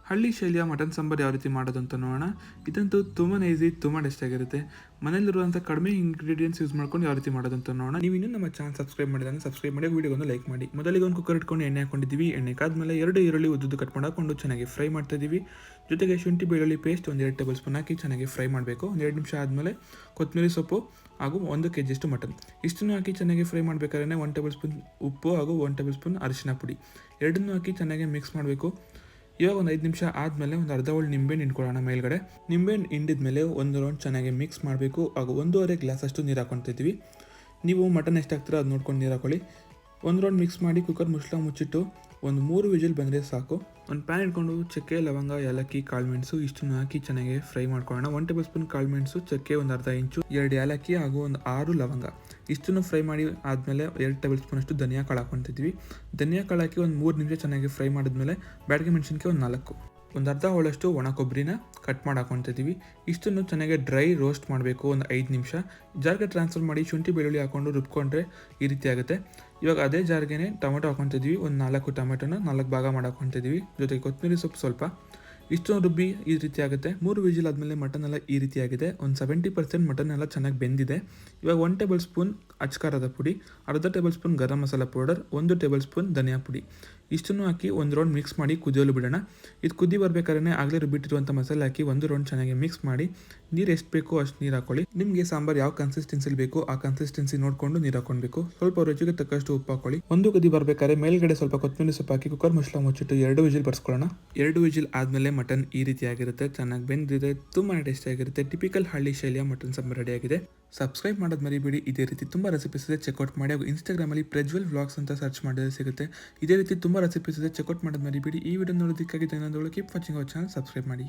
ಹಳ್ಳಿ ಶೈಲಿಯ ಮಟನ್ ಸಾಂಬಾರು ಯಾವ ರೀತಿ ಮಾಡೋದು ಅಂತ ನೋಡೋಣ. ಇದಂತೂ ತುಂಬಾ ಈಸಿ, ತುಂಬ ಟೇಸ್ಟಿಯಾಗಿರುತ್ತೆ. ಮನೇಲಿರುವಂಥ ಕಡಿಮೆ ಇಂಗ್ರೀಡಿಯೆಂಟ್ಸ್ ಯೂಸ್ ಮಾಡ್ಕೊಂಡು ಯಾವ ರೀತಿ ಮಾಡೋದು ಅಂತ ನೋಡೋಣ. ನೀವು ಇನ್ನೂ ನಮ್ಮ ಚಾನಲ್ ಸಬ್ಸ್ಕ್ರೈಬ್ ಮಾಡಿದ್ರೆ ಸಬ್ಸ್ಕ್ರೈಬ್ ಮಾಡಿ, ವಿಡಿಯೋಗೊಂದು ಲೈಕ್ ಮಾಡಿ. ಮೊದಲಿಗೆ ಒಂದು ಕುಕ್ಕರ್ ಇಟ್ಕೊಂಡು ಎಣ್ಣೆ ಹಾಕೊಂಡಿದ್ದೀವಿ. ಎಣ್ಣೆ ಕಾದ್ಮೇಲೆ 2 ಈರುಳ್ಳಿ ಉದ್ದುದ್ದು ಕಟ್ ಹಾಕೊಂಡು ಚೆನ್ನಾಗಿ ಫ್ರೈ ಮಾಡ್ತಾ ಇದ್ದೀವಿ. ಜೊತೆಗೆ ಶುಂಠಿ ಬೆಳ್ಳುಳ್ಳಿ ಪೇಸ್ಟ್ 1-2 ಟೇಬಲ್ ಸ್ಪೂನ್ ಹಾಕಿ ಚೆನ್ನಾಗಿ ಫ್ರೈ ಮಾಡಬೇಕು. 1-2 ನಿಮಿಷ ಆದಮೇಲೆ ಕೊತ್ತಂಬರಿ ಸೊಪ್ಪು ಹಾಗೂ 1 kg ಮಟನ್ ಇಷ್ಟನ್ನು ಹಾಕಿ ಚೆನ್ನಾಗಿ ಫ್ರೈ ಮಾಡಬೇಕಾದ್ರೆ 1 ಟೇಬಲ್ ಸ್ಪೂನ್ ಉಪ್ಪು ಹಾಗೂ 1 ಟೇಬಲ್ ಸ್ಪೂನ್ ಅರಿಶಿನ ಪುಡಿ ಎರಡನ್ನೂ ಹಾಕಿ ಚೆನ್ನಾಗಿ ಮಿಕ್ಸ್ ಮಾಡಬೇಕು. ಇವಾಗ ಒಂದು 5 ನಿಮಿಷ ಆದಮೇಲೆ ಒಂದು ಅರ್ಧ ಹೋಳು ನಿಂಬೆಹಣ್ಣು ಹಿಂಡ್ಕೊಳ್ಳೋಣ. ಮೇಲ್ಗಡೆ ನಿಂಬೆಹಣ್ಣು ಹಿಂಡಿದ್ಮೇಲೆ ಒಂದು ರೌಂಡ್ ಚೆನ್ನಾಗಿ ಮಿಕ್ಸ್ ಮಾಡಬೇಕು. ಹಾಗೂ 1.5 ಗ್ಲಾಸ್ ಅಷ್ಟು ನೀರು ಹಾಕೊತಿದ್ದೀವಿ. ನೀವು ಮಟನ್ ಎಷ್ಟು ಹಾಕ್ತೀರೋ ಅದು ನೋಡ್ಕೊಂಡು ನೀರು ಹಾಕೊಳ್ಳಿ. ಒಂದು ರೌಂಡ್ ಮಿಕ್ಸ್ ಮಾಡಿ ಕುಕ್ಕರ್ ಮುಚ್ಚಿಟ್ಟು ಒಂದು 3 ವಿಜಿಲ್ ಬಂದರೆ ಸಾಕು. ಒಂದು ಪ್ಯಾನ್ ಇಟ್ಕೊಂಡು ಚಕ್ಕೆ, ಲವಂಗ, ಏಲಕ್ಕಿ, ಕಾಳುಮೆಣಸು ಇಷ್ಟನ್ನು ಹಾಕಿ ಚೆನ್ನಾಗಿ ಫ್ರೈ ಮಾಡ್ಕೊಳ್ಳೋಣ. 1 ಟೇಬಲ್ ಸ್ಪೂನ್ ಕಾಳುಮೆಣಸು, ಚಕ್ಕೆ ಒಂದು ಅರ್ಧ ಇಂಚು, 2 ಏಲಕ್ಕಿ ಹಾಗೂ ಒಂದು 6 ಲವಂಗ ಇಷ್ಟನ್ನು ಫ್ರೈ ಮಾಡಿ ಆದಮೇಲೆ 2 ಟೇಬಲ್ ಸ್ಪೂನ್ ಅಷ್ಟು ಧನಿಯಾ ಕಾಳು ಹಾಕೊತಿದ್ವಿ. ಧನಿಯಾ ಕಾಳು ಹಾಕಿ ಒಂದು 3 ನಿಮಿಷ ಚೆನ್ನಾಗಿ ಫ್ರೈ ಮಾಡಿದ್ಮೇಲೆ ಬ್ಯಾಡಗಿ ಮೆಣಸಿನ್ಕಾಯಿ ಒಂದು 4, ಒಂದು ಅರ್ಧ ಹೋಳಷ್ಟು ಒಣ ಕೊಬ್ಬರಿನ ಕಟ್ ಮಾಡಿ ಹಾಕೊತಿದ್ದೀವಿ. ಇಷ್ಟನ್ನು ಚೆನ್ನಾಗಿ ಡ್ರೈ ರೋಸ್ಟ್ ಮಾಡಬೇಕು. ಒಂದು 5 ನಿಮಿಷ ಜಾರ್ಗೆ ಟ್ರಾನ್ಸ್ಫರ್ ಮಾಡಿ ಶುಂಠಿ ಬೆಳ್ಳುಳ್ಳಿ ಹಾಕೊಂಡು ರುಬ್ಕೊಂಡ್ರೆ ಈ ರೀತಿ ಆಗುತ್ತೆ. ಇವಾಗ ಅದೇ ಜಾರ್ಗೆ ಟೊಮೆಟೊ ಹಾಕೊತಿದ್ವಿ. ಒಂದು 4 ಟೊಮೆಟೊನ 4 ಭಾಗ ಮಾಡಿ ಹಾಕೊತಿದ್ದೀವಿ. ಜೊತೆಗೆ ಕೊತ್ತಂಬರಿ ಸೊಪ್ಪು ಸ್ವಲ್ಪ ಇಷ್ಟೊಂದು ರುಬ್ಬಿ ಈ ರೀತಿ ಆಗುತ್ತೆ. 3 ವಿಜಿಲ್ ಆದಮೇಲೆ ಮಟನ್ ಎಲ್ಲ ಈ ರೀತಿ ಆಗಿದೆ. ಒಂದು 70% ಮಟನ್ ಎಲ್ಲ ಚೆನ್ನಾಗಿ ಬೆಂದಿದೆ. ಇವಾಗ 1 ಟೇಬಲ್ ಸ್ಪೂನ್ ಅಚ್ಕಾರದ ಪುಡಿ, ಅರ್ಧ table spoon garam masala powder, 1 table spoon ಧನಿಯಾ ಪುಡಿ ಇಷ್ಟನ್ನು ಹಾಕಿ ಒಂದು ರೌಂಡ್ ಮಿಕ್ಸ್ ಮಾಡಿ ಕುದಿಯಲು ಬಿಡೋಣ. ಇದು ಕುದಿ ಬರಬೇಕಾದ್ರೆ ಆಗಲೇ ರುಬ್ಬಿಟ್ಟಿರುವಂಥ ಮಸಾಲೆ ಹಾಕಿ ಒಂದು ರೌಂಡ್ ಚೆನ್ನಾಗಿ ಮಿಕ್ಸ್ ಮಾಡಿ ನೀರು ಎಷ್ಟು ಬೇಕೋ ಅಷ್ಟು ನೀರು ಹಾಕೊಳ್ಳಿ. ನಿಮಗೆ ಸಾಂಬಾರು ಯಾವ ಕನ್ಸಿಸ್ಟೆನ್ಸಿಲಿ ಬೇಕೋ ಆ ಕನ್ಸಿಸ್ಟೆನ್ಸಿ ನೋಡಿಕೊಂಡು ನೀರು ಹಾಕೊಳ್ಬೇಕು. ಸ್ವಲ್ಪ ರುಚಿಗೆ ತಕ್ಕಷ್ಟು ಉಪ್ಪು ಹಾಕೊಳ್ಳಿ. ಒಂದು ಕುದಿ ಬರಬೇಕಾದ್ರೆ ಮೇಲ್ಗಡೆ ಸ್ವಲ್ಪ ಕೊತ್ತಂಬರಿ ಸೊಪ್ಪು ಹಾಕಿ ಕುಕ್ಕರ್ ಮುಚ್ಚಿಟ್ಟು 2 ವಿಜಿಲ್ ಬರ್ಸ್ಕೊಳ್ಳೋಣ. 2 ವಿಜಿಲ್ ಆದಮೇಲೆ ಮಟನ್ ಈ ರೀತಿ ಆಗಿರುತ್ತೆ. ಚೆನ್ನಾಗಿ ಬೆಂದಿದೆ, ತುಂಬಾ ಟೇಸ್ಟಿಯಾಗಿರುತ್ತೆ. ಟಿಪಿಕಲ್ ಹಳ್ಳಿ ಶೈಲಿಯ ಮಟನ್ ಸಾಂಬಾರು ರೆಡಿ ಆಗಿದೆ. ಸಬ್ಸ್ಕ್ರೈಬ್ ಮಾಡೋದು ಮರಿಬೇಡಿ. ಇದೇ ರೀತಿ ತುಂಬ ರೆಸಿಪೀಸ್ ಇದೆ, ಚೆಕ್ಔಟ್ ಮಾಡಿ. ಹಾಗೂ ಇನ್ಸ್ಟಾಗ್ರಾಮಲ್ಲಿ ಪ್ರಜ್ವಲ್ ವ್ಲಾಗ್ಸ್ ಅಂತ ಸರ್ಚ್ ಮಾಡಿದ್ರೆ ಸಿಗುತ್ತೆ. ಇದೇ ರೀತಿ ತುಂಬ ರೆಸಿಪೀಸ್ ಇದೆ, ಚೆಕ್ಔಟ್ ಮಾಡೋದು ಮರಿಬೇಡಿ. ಈ ವಿಡಿಯೋ ನೋಡೋದಕ್ಕಾಗಿ ಧನ್ಯವಾದಗಳು. Keep watching our channel, subscribe ಮಾಡಿ.